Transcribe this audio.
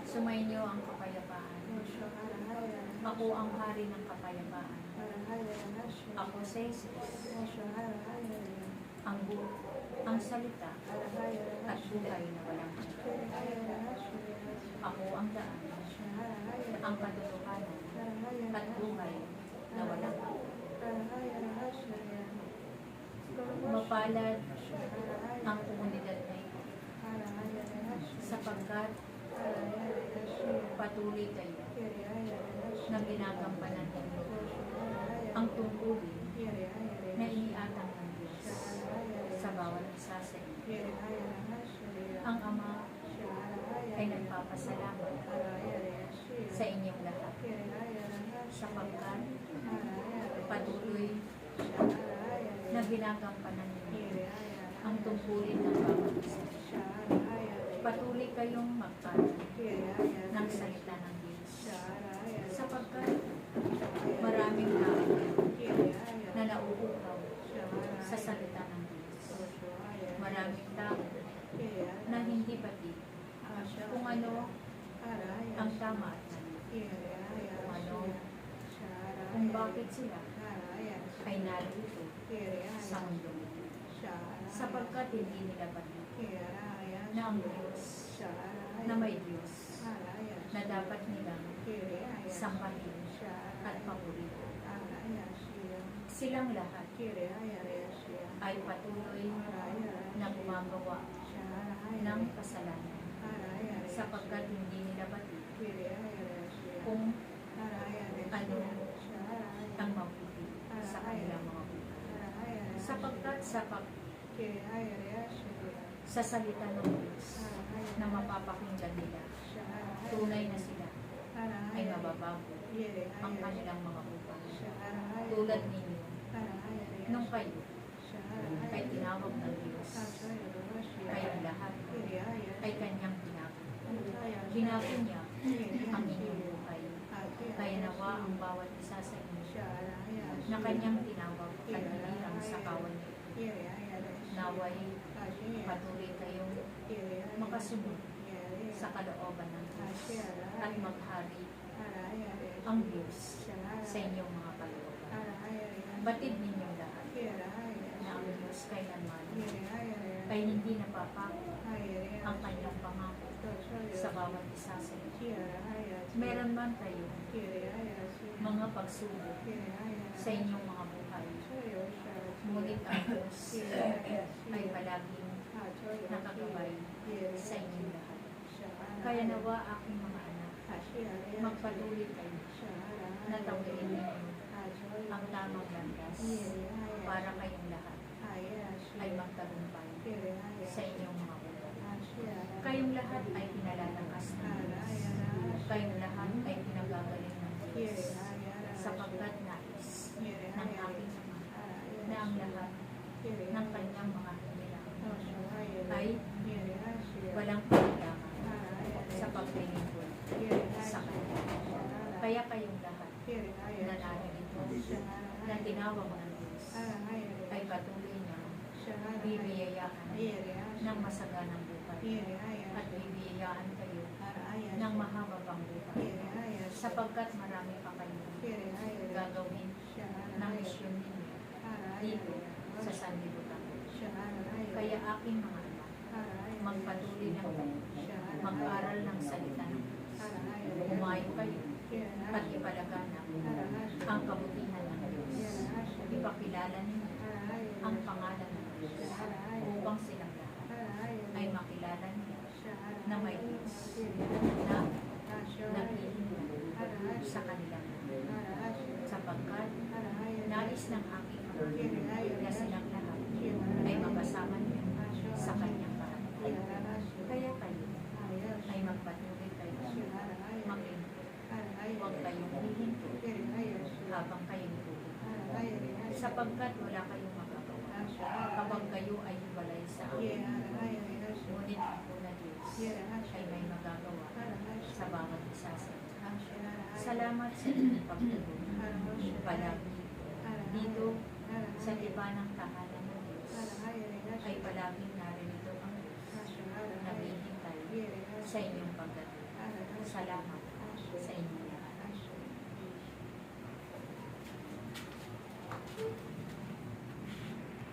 Sumainyo ang kapayapaan. Ako ang hari ng kapayapaan. Ako si Jesus. Ang salita at buhay na walang hanggan. Ako ang daan, ang katotohanan at buhay na walang hanggan. Mapalad ang komunidad na ito sapagkat patuloy kayo na ginagampanan ninyo ang tungkulin na iniatang ng Diyos sa bawat isa sa inyo. Ang Ama ay nagpapasalamat sa inyong lahat sapagkat patuloy na ginagampanan ninyo ang tungkulin ng bawat isa. Patuloy kayong magkaroon ng salita ng Diyos sapagkat maraming tao na nauuhaw sa salita ng Diyos. Maraming tao na hindi pati kung ano ang tama at mali. Kung ano, kung bakit sila ay narito sa mundo sapagkat hindi nila pati na ang Diyos na may Diyos na dapat nilang sampahin at paborito. Silang lahat ay patuloy na gumagawa ng kasalanan sapagkat hindi nila pati kung ano ang mabuti sa kanilang mga buhay. Sapagkat sa salita ng Diyos na mapapakinggan nila, tunay na sila ay mababago ang kanilang mga buhay. Tulad ninyo, nung kayo ay tinawag ng Diyos, kayong lahat ay kanyang tinawag. Binago niya ang inyong buhay. Kaya nawa ang bawat isa sa inyo na kanyang tinawag at hinirang sa kawan niyo. Naway patuloy kayong makasunod sa kalooban ng Diyos at maghari ang Diyos sa inyong mga kalooban. Batid ninyong lahat na ang Diyos kailanman ay hindi napapako ang kanyang pangako sa bawat isa sa inyo. Meron man kayo mga pagsubok sa inyong mga buhay, ngunit ang Diyos ay palaging nakagabay sa inyong lahat. Kaya nawa aking mga anak, magpatuloy kayo na tawiin ninyo ang tamang landas para kayong lahat ay magtagumpay sa inyong mga buhay. Kayong lahat ay pinalalakas ng Diyos. Kayong lahat ay pinagagaling ng Diyos sapagkat nais ng aking Ama na ang lahat ng kanyang mga hinilang ay walang pagdaman sa paglilingkod sa kanya. Kaya kayong lahat na narito na tinawag ng Diyos ay patuloy na bibiyayaan ng masaganang buhay at bibiyayaan kayo ng mahababang buhay sapagkat marami pa kayo gagawin ng misyon ninyo dito sa sanlibutan. Kaya aking mga anak, magpatuloy lang kayo, mag-aral ng salita ng Diyos. Umayo kayo at ipalaganap ang kabutihan ng Diyos. Ipakilala ninyo ang pangalan ng Diyos upang silang lahat ay makilala niya na may Diyos na naghihinga sa kanilang lahat. Sapagkat nais ng aking Ama na silang lahat ay magkasama niya sa kanyang kaharian. Kaya kayo ay magpatuloy kayo maglingkod. Huwag kayong hihinto habang kayo nitulog. Sapagkat wala kayong magagawa kapag kayo ay hiwalay sa akin. Ngunit ako na Diyos ay may magagawa sa bawat isa sa inyo. Salamat sa inyong pagtulong. Palagi dito sa iba ng tahanan ng Diyos ay palaging narinito ang Diyos na bibig sa inyong pagdating. Salamat sa inyo.